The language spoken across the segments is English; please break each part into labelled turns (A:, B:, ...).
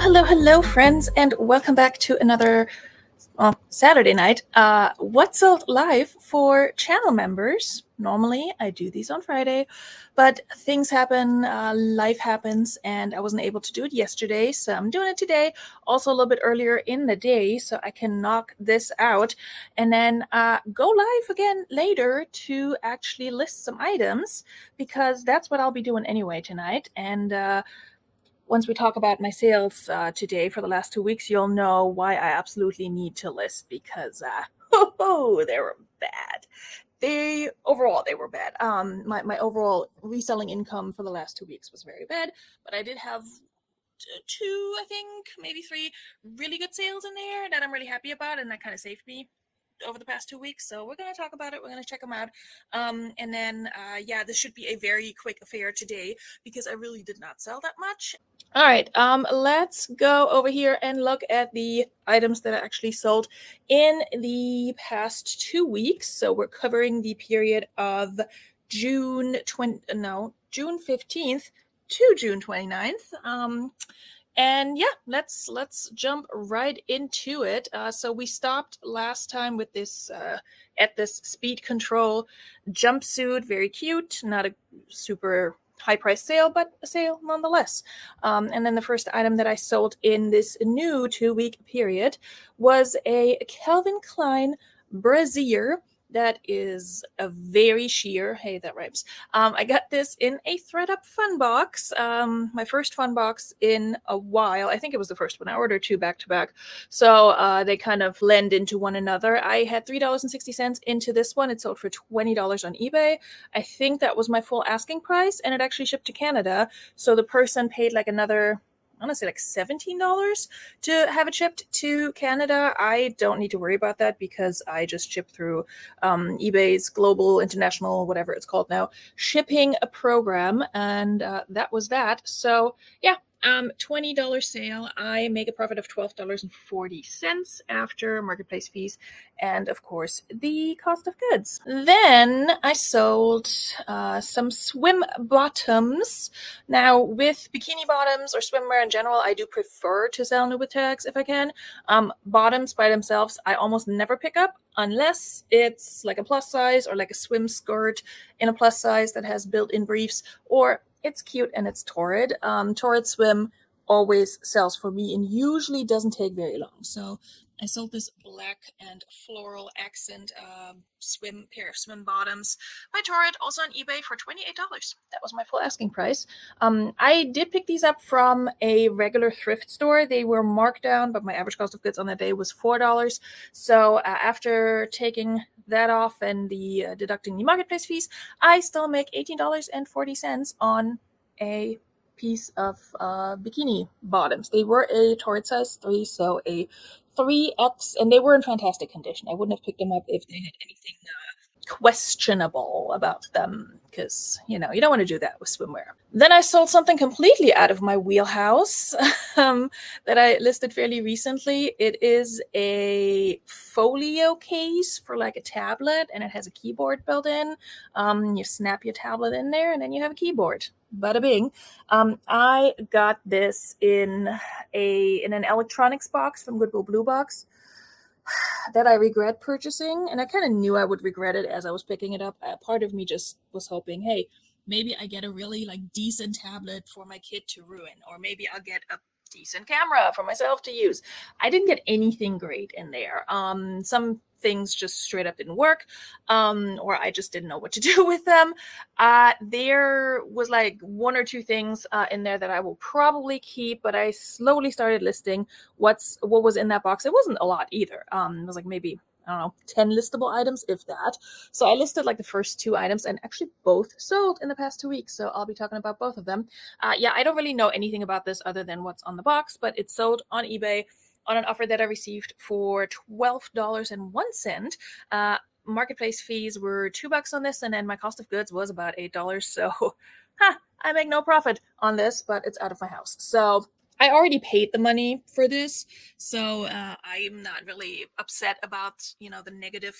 A: Hello, friends, and welcome back to another Saturday night whatsold live for channel members. Normally, I do these on Friday, but things happen, life happens, and I wasn't able to do it yesterday, so I'm doing it today, also a little bit earlier in the day, so I can knock this out and then go live again later to actually list some items, because that's what I'll be doing anyway tonight. And once we talk about my sales today for the last 2 weeks, you'll know why I absolutely need to list, because they were bad. They were bad. My overall reselling income for the last 2 weeks was very bad, but I did have two, I think, maybe three really good sales in there that I'm really happy about, and that kind of saved me over the past 2 weeks. So we're going to talk about it. We're going to check them out. And then, this should be a very quick affair today because I really did not sell that much. All right, let's go over here and look at the items that I actually sold in the past 2 weeks. So we're covering the period of June 15th to June 29th. And yeah, let's jump right into it. So we stopped last time with this at this speed control jumpsuit, very cute, not a super high price sale, but a sale nonetheless. And then the first item that I sold in this new 2-week period was a Calvin Klein brassiere. That is a very sheer. Hey, that rhymes. I got this in a ThredUp fun box. My first fun box in a while. I think it was the first one. I ordered two back to back. So they kind of blend into one another. I had $3.60 into this one. It sold for $20 on eBay. I think that was my full asking price, and it actually shipped to Canada. So the person paid like another, I want to say like $17 to have it shipped to Canada. I don't need to worry about that because I just ship through eBay's global, international, whatever it's called now, shipping a program. And that was that. So yeah, $20 sale. I make a profit of $12.40 after marketplace fees and, of course, the cost of goods. Then I sold some swim bottoms. Now, with bikini bottoms or swimwear in general, I do prefer to sell new with tags if I can. Bottoms by themselves, I almost never pick up unless it's like a plus size or like a swim skirt in a plus size that has built-in briefs, or it's cute and it's Torrid. Torrid Swim always sells for me and usually doesn't take very long. So I sold this black and floral accent pair of swim bottoms by Torrid, also on eBay for $28. That was my full asking price. I did pick these up from a regular thrift store. They were marked down, but my average cost of goods on that day was $4. So after taking that off and the deducting the marketplace fees, I still make $18.40 on a piece of bikini bottoms. They were a Torrid size 3, so a 3X, and they were in fantastic condition. I wouldn't have picked them up if they had anything questionable about them, because you don't want to do that with swimwear. Then I sold something completely out of my wheelhouse that I listed fairly recently. It is a folio case for like a tablet, and it has a keyboard built in. You snap your tablet in there and then you have a keyboard. Bada bing. I got this in an electronics box from Goodwill Blue Box that I regret purchasing, and I kind of knew I would regret it as I was picking it up. Part of me just was hoping, hey, maybe I get a really decent tablet for my kid to ruin, or maybe I'll get a decent camera for myself to use. I didn't get anything great in there. Some things just straight up didn't work, or I just didn't know what to do with them. There was one or two things in there that I will probably keep, but I slowly started listing what was in that box. It wasn't a lot either. It was maybe, I don't know, 10 listable items, if that. So I listed the first 2 items, and actually both sold in the past 2 weeks. So I'll be talking about both of them. I don't really know anything about this other than what's on the box, but it sold on eBay on an offer that I received for $12.01. Marketplace fees were $2 on this, and then my cost of goods was about $8. So I make no profit on this, but it's out of my house. So I already paid the money for this, so I'm not really upset about the negative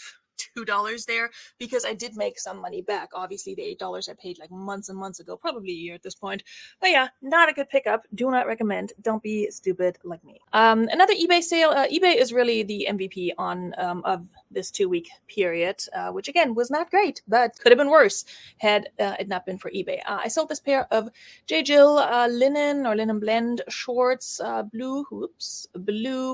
A: $2 there, because I did make some money back. Obviously, the $8 I paid like months and months ago, probably a year at this point. But yeah, not a good pickup. Do not recommend. Don't be stupid like me. Another eBay sale. eBay is really the MVP on of this 2-week period, which again was not great, but could have been worse had it not been for eBay. I sold this pair of J. Jill linen or linen blend shorts, blue,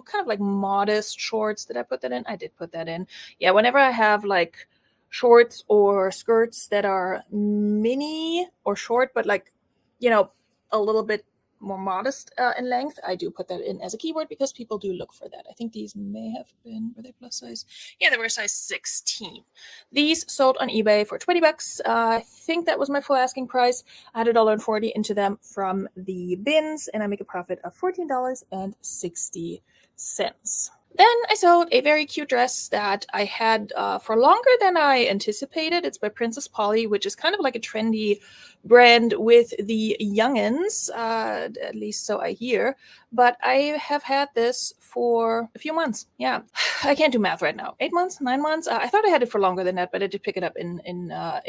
A: kind of like modest shorts. Did I put that in? I did put that in. Yeah, whenever I have like shorts or skirts that are mini or short, but like, you know, a little bit more modest in length, I do put that in as a keyword because people do look for that. I think these may have been, were they plus size? Yeah, they were size 16. These sold on eBay for $20. I think that was my full asking price. I had $1.40 into them from the bins, and I make a profit of $14.60. Then I sold a very cute dress that I had for longer than I anticipated. It's by Princess Polly, which is kind of like a trendy brand with the youngins, at least so I hear. But I have had this for a few months. Yeah, I can't do math right now. 8 months, 9 months. I thought I had it for longer than that, but I did pick it up in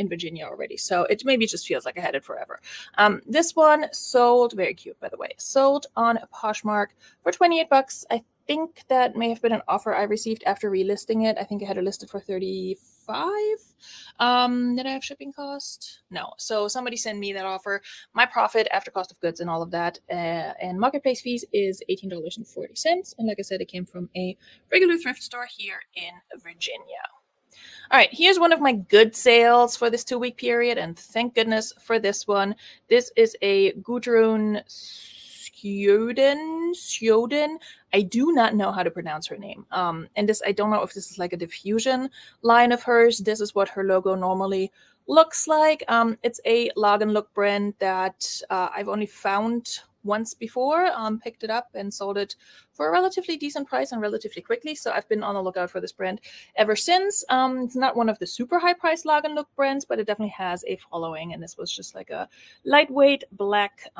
A: Virginia already. So it maybe just feels like I had it forever. This one sold, very cute by the way, sold on Poshmark for $28. I think that may have been an offer I received after relisting it. I think I had it listed for $35. Did I have shipping cost? No. So somebody sent me that offer. My profit after cost of goods and all of that and marketplace fees is $18.40. And like I said, it came from a regular thrift store here in Virginia. All right, here's one of my good sales for this 2-week period, and thank goodness for this one. This is a Gudrun Sjöden. I do not know how to pronounce her name. And this, I don't know if this is like a diffusion line of hers. This is what her logo normally looks like. It's a Log and Look brand that I've only found once before, picked it up and sold it for a relatively decent price and relatively quickly. So I've been on the lookout for this brand ever since. It's not one of the super high priced Log and Look brands, but it definitely has a following. And this was just like a lightweight black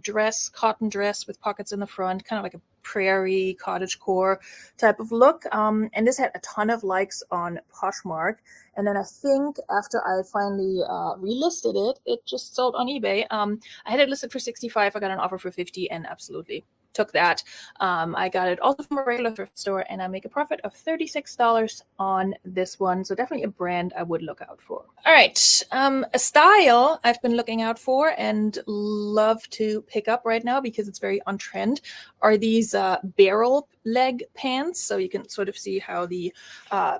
A: dress, cotton dress with pockets in the front, kind of like a prairie cottagecore type of look. And this had a ton of likes on Poshmark. And then I think after I finally relisted it, it just sold on eBay. I had it listed for $65. I got an offer for $50 and absolutely took that. I got it also from a regular thrift store, and I make a profit of $36 on this one. So definitely a brand I would look out for. All right. A style I've been looking out for and love to pick up right now because it's very on trend are these barrel leg pants. So you can sort of see how the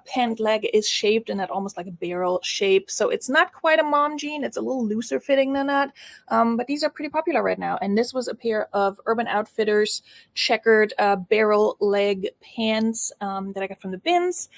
A: pant leg is shaped in that almost like a barrel shape. So it's not quite a mom jean. It's a little looser fitting than that. But these are pretty popular right now. And this was a pair of Urban Outfitters checkered barrel leg pants that I got from the bins.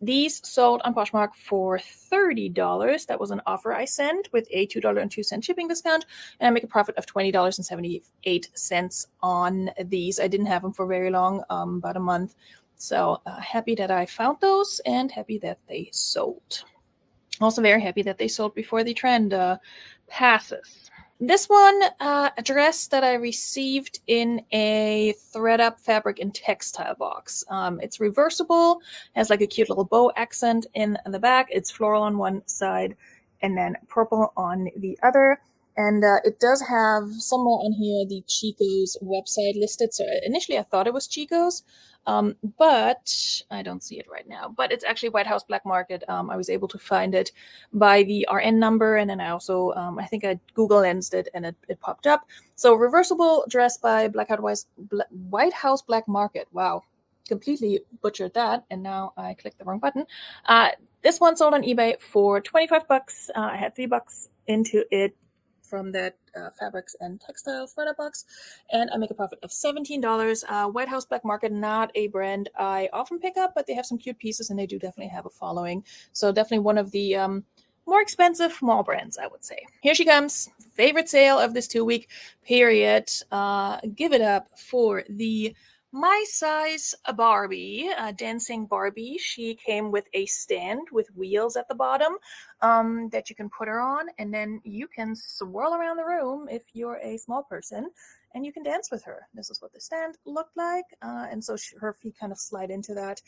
A: These sold on Poshmark for $30. That was an offer I sent with a $2.02 shipping discount, and I make a profit of $20.78 on these. I didn't have them for very long, about a month. So happy that I found those and happy that they sold. Also very happy that they sold before the trend passes. This one, a dress that I received in a thread-up fabric and textile box. It's reversible, has like a cute little bow accent in the back. It's floral on one side and then purple on the other. And it does have somewhere on here the Chico's website listed. So initially I thought it was Chico's, but I don't see it right now. But it's actually White House Black Market. I was able to find it by the RN number. And then I also, I think I Google lensed it and it popped up. So reversible dress by White House Black Market. Wow. Completely butchered that. And now I clicked the wrong button. This one sold on eBay for $25. I had $3 into it from that fabrics and textile thread box, and I make a profit of $17. White House Black Market, not a brand I often pick up, but they have some cute pieces and they do definitely have a following. So definitely one of the more expensive mall brands, I would say. Here she comes. Favorite sale of this 2-week period. Give it up for the my size Barbie, dancing Barbie, she came with a stand with wheels at the bottom that you can put her on, and then you can swirl around the room if you're a small person, and you can dance with her. This is what the stand looked like, and so her feet kind of slide into that.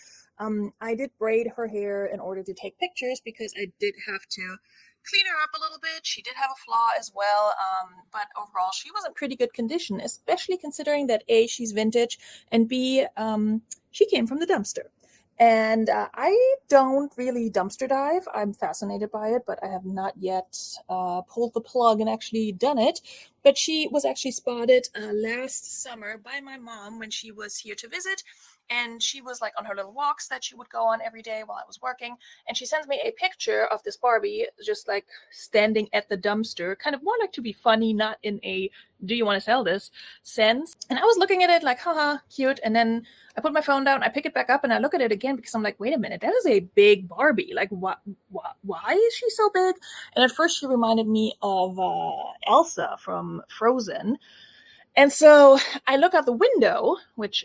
A: I did braid her hair in order to take pictures because I did have to clean her up a little bit. She did have a flaw as well, but overall she was in pretty good condition, especially considering that A, she's vintage, and B, she came from the dumpster. And I don't really dumpster dive. I'm fascinated by it, but I have not yet pulled the plug and actually done it. But she was actually spotted last summer by my mom when she was here to visit. And she was like on her little walks that she would go on every day while I was working. And she sends me a picture of this Barbie just like standing at the dumpster, kind of more like to be funny, not in a do you want to sell this sense. And I was looking at it like, haha, cute. And then I put my phone down, I pick it back up, and I look at it again because I'm like, wait a minute, that is a big Barbie. Like, why is she so big? And at first, she reminded me of Elsa from Frozen. And so I look out the window, which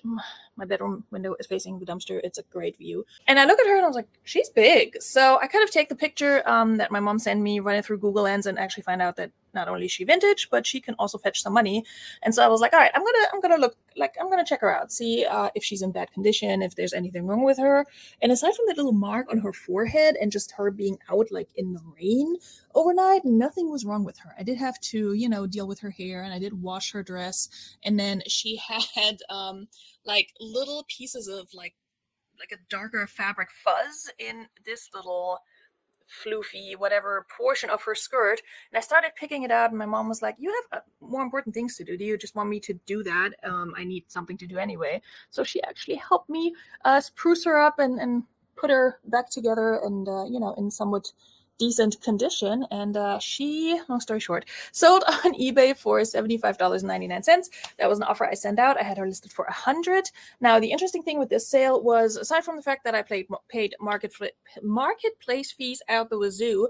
A: my bedroom window is facing the dumpster. It's a great view. And I look at her and I was like, she's big. So I kind of take the picture that my mom sent me, run it through Google Lens, and actually find out that not only is she vintage, but she can also fetch some money. And so I was like, all right, I'm gonna check her out, see if she's in bad condition, if there's anything wrong with her. And aside from that little mark on her forehead and just her being out like in the rain overnight, nothing was wrong with her. I did have to, deal with her hair, and I did wash her dress. And then she had like little pieces of like a darker fabric fuzz in this little floofy whatever portion of her skirt, and I started picking it out, and my mom was like, you have more important things to do. Do you just want me to do that? I need something to do anyway. So she actually helped me spruce her up and put her back together, and in somewhat decent condition. And she, long story short, sold on eBay for $75.99. That was an offer I sent out. I had her listed for $100. Now, the interesting thing with this sale was, aside from the fact that I paid marketplace fees out the wazoo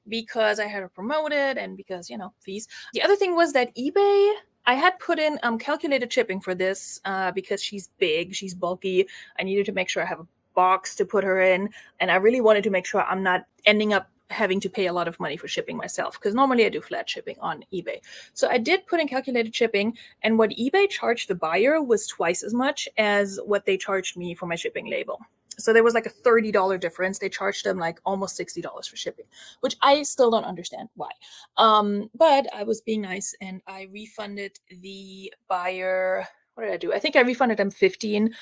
A: because I had her promoted and because, fees. The other thing was that eBay, I had put in calculated shipping for this because she's big, she's bulky. I needed to make sure I have a box to put her in, and I really wanted to make sure I'm not ending up having to pay a lot of money for shipping myself, because normally I do flat shipping on eBay. So I did put in calculated shipping, and what eBay charged the buyer was twice as much as what they charged me for my shipping label. So there was like a $30 difference. They charged them like almost $60 for shipping, which I still don't understand why. But I was being nice, and I refunded the buyer. What did I do? I think I refunded them $15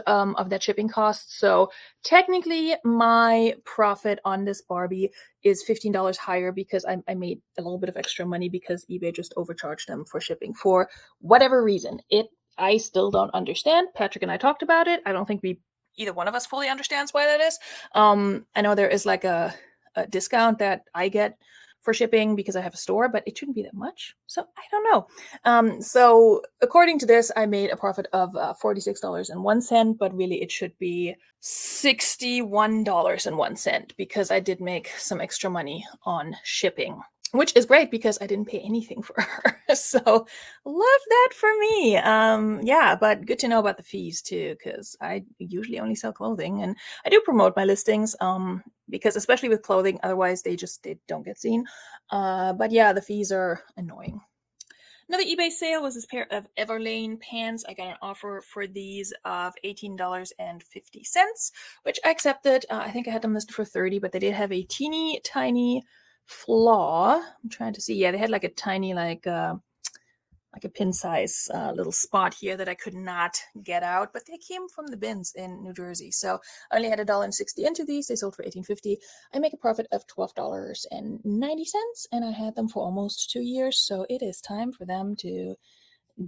A: of that shipping cost. So technically, my profit on this Barbie is $15 higher because I made a little bit of extra money because eBay just overcharged them for shipping for whatever reason. I still don't understand. Patrick and I talked about it. I don't think either one of us fully understands why that is. I know there is like a discount that I get for shipping because I have a store, but it shouldn't be that much. So I don't know. So according to this, I made a profit of $46.01, but really it should be $61.01 because I did make some extra money on shipping, which is great because I didn't pay anything for her. So love that for me. Yeah, but good to know about the fees too, because I usually only sell clothing, and I do promote my listings. Because especially with clothing, otherwise they don't get seen. But yeah, the fees are annoying. Another eBay sale was this pair of Everlane pants. I got an offer for these of $18.50, which I accepted. I think I had them listed for $30, but they did have a teeny tiny flaw. I'm trying to see. Yeah, they had like a tiny like a pin size little spot here that I could not get out, but they came from the bins in New Jersey. So I only had $1.60 into these. They sold for $18.50. I make a profit of $12.90, and I had them for almost 2 years. So it is time for them to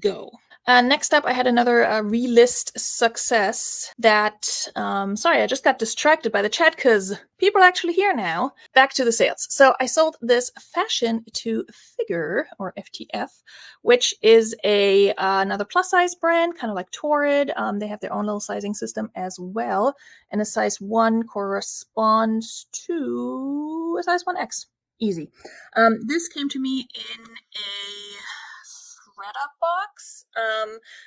A: go. Next up, I had another relist success that, sorry, I just got distracted by the chat because people are actually here now. Back to the sales. So I sold this Fashion to Figure, or FTF, which is another plus size brand, kind of like Torrid. They have their own little sizing system as well. And a size 1 corresponds to a size 1X. Easy. This came to me in a ThredUp box.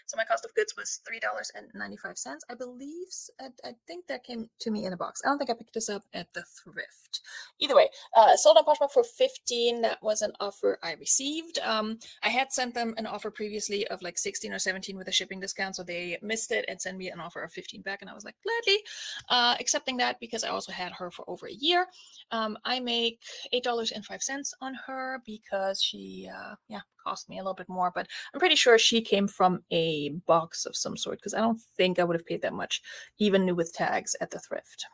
A: So my cost of goods was $3.95. I believe, I think that came to me in a box. I don't think I picked this up at the thrift. Either way, sold on Poshmark for $15. That was an offer I received. I had sent them an offer previously of like 16 or 17 with a shipping discount, so they missed it and sent me an offer of 15 back, and I was like gladly accepting that because I also had her for over a year. I make $8.05 on her because she cost me a little bit more, but I'm pretty sure she came from a box of some sort because I don't think I would have paid that much, even new with tags, at the thrift.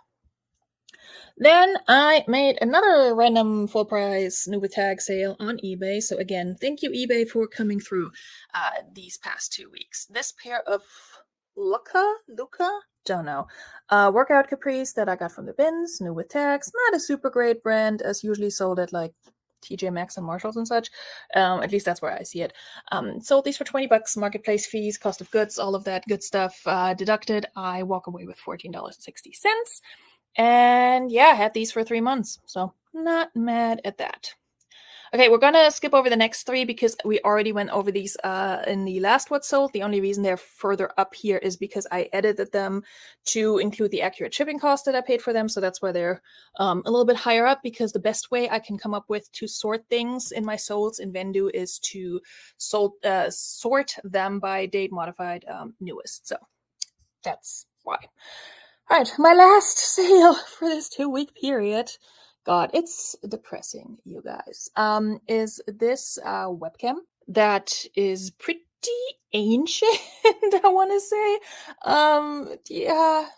A: Then I made another random full price new with tag sale on eBay. So again, thank you eBay for coming through these past 2 weeks. This pair of Luca, don't know, workout capris that I got from the bins, new with tags. Not a super great brand, as usually sold at like TJ Maxx and Marshalls and such. At least that's where I see it. Sold these for $20, marketplace fees, cost of goods, all of that good stuff deducted. I walk away with $14.60. And yeah, I had these for 3 months, so not mad at that. Okay, we're gonna skip over the next 3 because we already went over these in the last What Sold. The only reason they're further up here is because I edited them to include the accurate shipping cost that I paid for them, so that's why they're a little bit higher up, because the best way I can come up with to sort things in my solds in Vendu is to sort them by date modified newest. So that's why. All right, my last sale for this 2-week period, God, it's depressing, you guys, is this webcam that is pretty ancient, I want to say.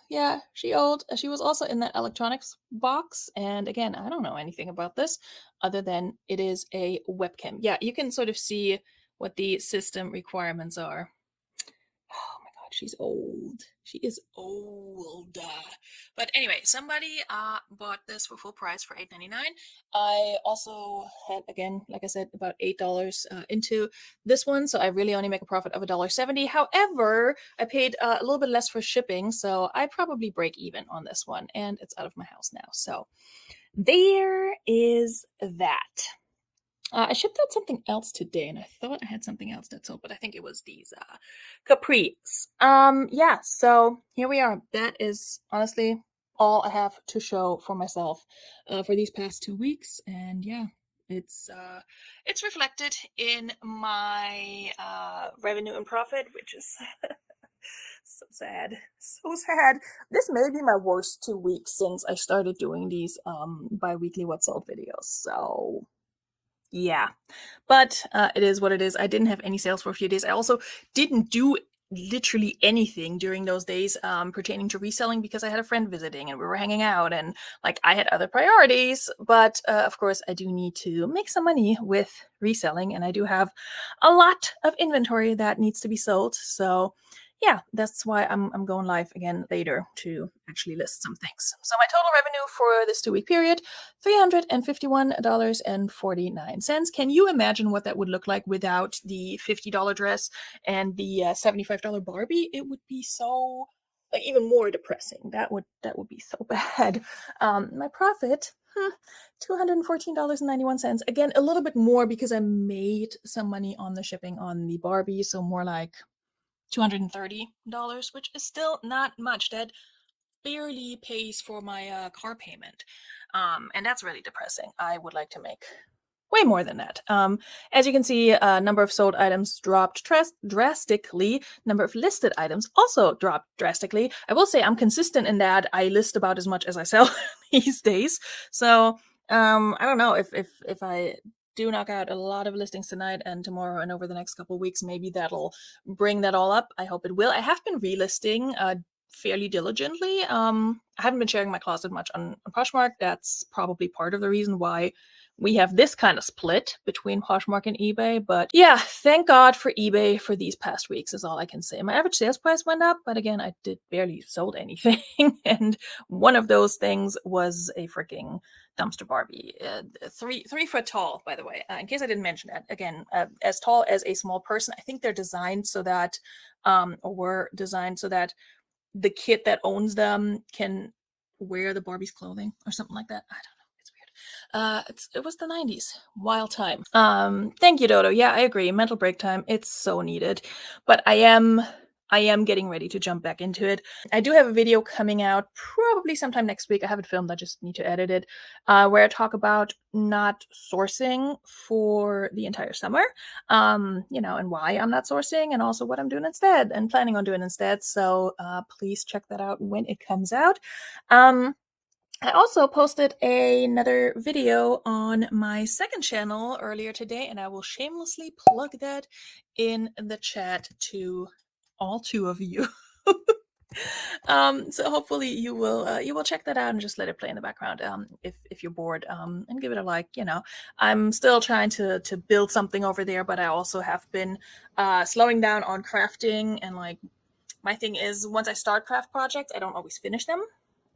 A: Yeah, she old. She was also in that electronics box, and again, I don't know anything about this other than it is a webcam. Yeah, you can sort of see what the system requirements are. Oh my God, she's old. She is old. But anyway, somebody bought this for full price for $8.99. I also had, again, like I said, about $8 into this one, so I really only make a profit of $1.70. However, I paid a little bit less for shipping, so I probably break even on this one, and it's out of my house now. So there is that. I shipped out something else today, and I thought I had something else that sold, but I think it was these capris. Yeah, so here we are. That is honestly all I have to show for myself for these past 2 weeks, and yeah, it's reflected in my revenue and profit, which is so sad. So sad. This may be my worst 2 weeks since I started doing these bi-weekly What Sold videos. So yeah, but it is what it is. I didn't have any sales for a few days. I also didn't do literally anything during those days pertaining to reselling because I had a friend visiting and we were hanging out, and like I had other priorities. But of course, I do need to make some money with reselling, and I do have a lot of inventory that needs to be sold. So yeah, that's why I'm going live again later to actually list some things. So my total revenue for this 2-week period, $351.49. Can you imagine what that would look like without the $50 dress and the $75 Barbie? It would be so, like, even more depressing. That would be so bad. My profit, $214.91. Again, a little bit more because I made some money on the shipping on the Barbie, so more like $230, which is still not much. That barely pays for my car payment, and that's really depressing. I would like to make way more than that. As you can see, number of sold items dropped drastically. Number of listed items also dropped drastically. I will say I'm consistent in that I list about as much as I sell these days. So I don't know if I do knock out a lot of listings tonight and tomorrow and over the next couple of weeks, maybe that'll bring that all up. I hope it will. I have been relisting fairly diligently. I haven't been sharing my closet much on Poshmark. That's probably part of the reason why we have this kind of split between Poshmark and eBay. But yeah, thank God for eBay for these past weeks is all I can say. My average sales price went up, but again, I did barely sold anything. And one of those things was a freaking dumpster Barbie, 3 foot tall, by the way, in case I didn't mention that. Again, as tall as a small person. I think they're designed so that, or were designed so that the kid that owns them can wear the Barbie's clothing or something like that. I don't know. It's weird. It was the 90s. Wild time. Thank you, Dodo. Yeah, I agree. Mental break time. It's so needed. But I am getting ready to jump back into it. I do have a video coming out probably sometime next week. I have it filmed. I just need to edit it, where I talk about not sourcing for the entire summer, you know, and why I'm not sourcing, and also what I'm doing instead and planning on doing instead. So please check that out when it comes out. I also posted another video on my second channel earlier today, and I will shamelessly plug that in the chat to all two of you. So hopefully you will check that out and just let it play in the background, if you're bored, and give it a like. You know, I'm still trying to build something over there, but I also have been slowing down on crafting, and like my thing is, once I start craft projects, I don't always finish them.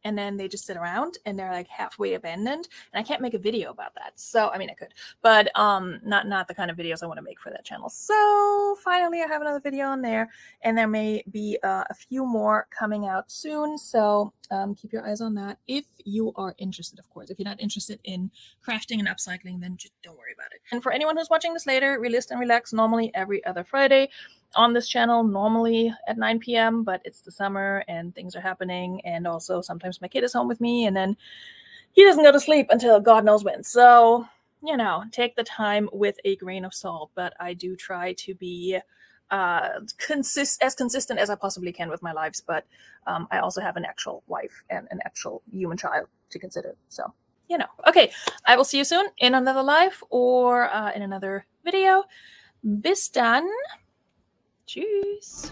A: And then they just sit around and they're like halfway abandoned. And I can't make a video about that. So I mean I could, but not the kind of videos I want to make for that channel. So finally I have another video on there, and there may be a few more coming out soon. So keep your eyes on that if you are interested, of course. If you're not interested in crafting and upcycling, then just don't worry about it. And for anyone who's watching this later, Relist and Relax normally every other Friday on this channel, normally at 9 p.m., but it's the summer and things are happening, and also sometimes my kid is home with me, and then he doesn't go to sleep until God knows when. So, you know, take the time with a grain of salt, but I do try to be as consistent as I possibly can with my lives, but I also have an actual wife and an actual human child to consider. So, you know. Okay, I will see you soon in another live or in another video. Bis dann. Tschüss.